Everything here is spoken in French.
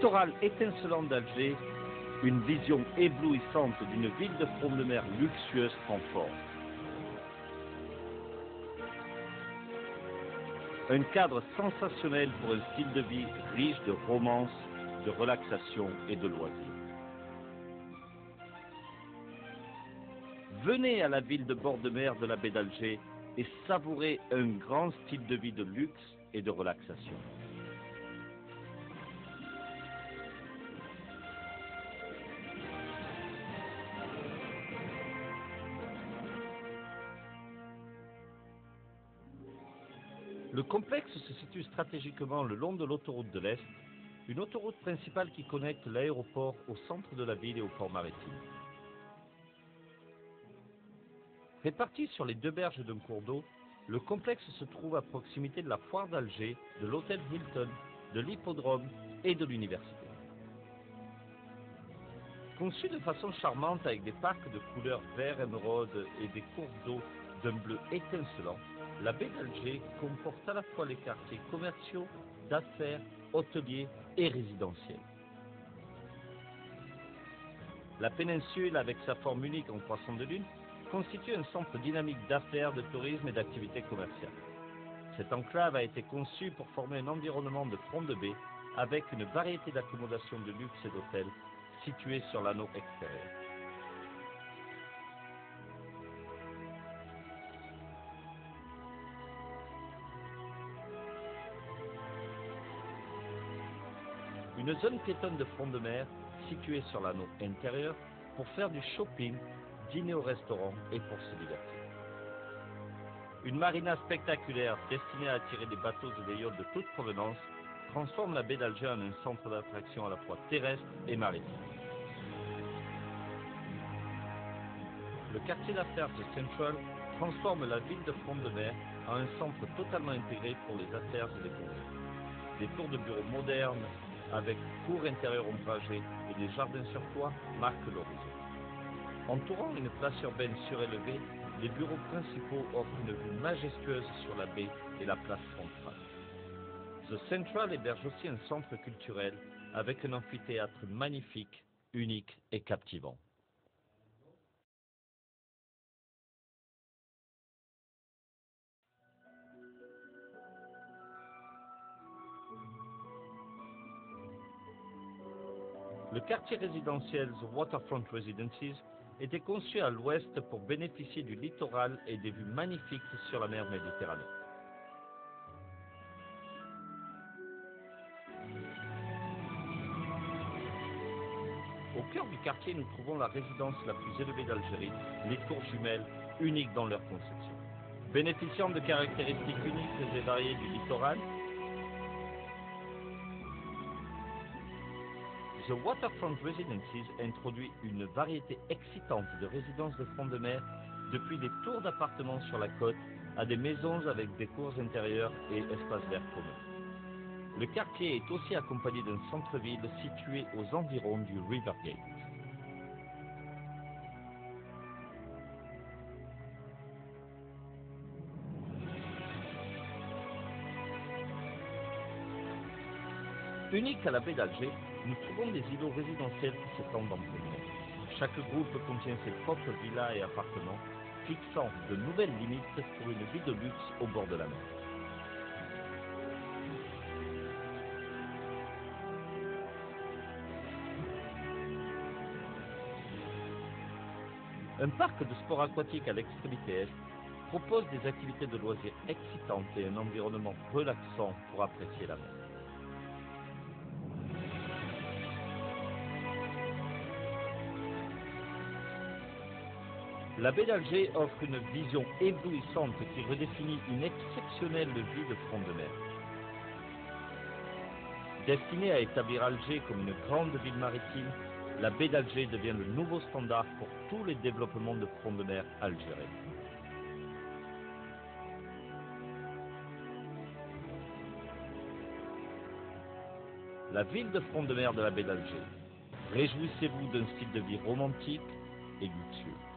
littoral étincelant d'Alger, une vision éblouissante d'une ville de front de mer luxueuse prend forme. Un cadre sensationnel pour un style de vie riche de romance, de relaxation et de loisirs. Venez à la ville de bord de mer de la baie d'Alger et savourez un grand style de vie de luxe et de relaxation. Le complexe se situe stratégiquement le long de l'autoroute de l'Est, une autoroute principale qui connecte l'aéroport au centre de la ville et au port maritime. Réparti sur les deux berges d'un cours d'eau, le complexe se trouve à proximité de la foire d'Alger, de l'hôtel Hilton, de l'hippodrome et de l'université. Conçu de façon charmante avec des parcs de couleur vert émeraude et des cours d'eau d'un bleu étincelant, la baie d'Alger comporte à la fois les quartiers commerciaux, d'affaires, hôteliers et résidentiels. La péninsule, avec sa forme unique en croissant de lune, constitue un centre dynamique d'affaires, de tourisme et d'activités commerciales. Cette enclave a été conçue pour former un environnement de front de baie avec une variété d'accommodations de luxe et d'hôtels situés sur l'anneau extérieur. Une zone piétonne de front de mer située sur l'anneau intérieur pour faire du shopping, dîner au restaurant et pour se divertir. Une marina spectaculaire destinée à attirer des bateaux et des yachts de toute provenance transforme la baie d'Alger en un centre d'attraction à la fois terrestre et maritime. Le quartier d'affaires de Central transforme la ville de front de mer en un centre totalement intégré pour les affaires et les congés. Des tours de bureaux modernes avec cours intérieurs ombragés et des jardins sur toit marquent l'horizon. Entourant une place urbaine surélevée, les bureaux principaux offrent une vue majestueuse sur la baie et la place centrale. The Central héberge aussi un centre culturel avec un amphithéâtre magnifique, unique et captivant. Le quartier résidentiel The Waterfront Residences était conçu à l'ouest pour bénéficier du littoral et des vues magnifiques sur la mer Méditerranée. Au cœur du quartier, nous trouvons la résidence la plus élevée d'Algérie, les tours jumelles, uniques dans leur conception. Bénéficiant de caractéristiques uniques et variées du littoral, The Waterfront Residences introduit une variété excitante de résidences de front de mer, depuis des tours d'appartements sur la côte à des maisons avec des cours intérieurs et espaces verts communs. Le quartier est aussi accompagné d'un centre-ville situé aux environs du Rivergate. Unique à la baie d'Alger, nous trouvons des îlots résidentiels qui s'étendent en plein mer. Chaque groupe contient ses propres villas et appartements, fixant de nouvelles limites pour une vie de luxe au bord de la mer. Un parc de sport aquatique à l'extrémité est propose des activités de loisirs excitantes et un environnement relaxant pour apprécier la mer. La baie d'Alger offre une vision éblouissante qui redéfinit une exceptionnelle vue de front de mer. Destinée à établir Alger comme une grande ville maritime, la baie d'Alger devient le nouveau standard pour tous les développements de front de mer algériens. La ville de front de mer de la baie d'Alger. Réjouissez-vous d'un style de vie romantique et luxueux.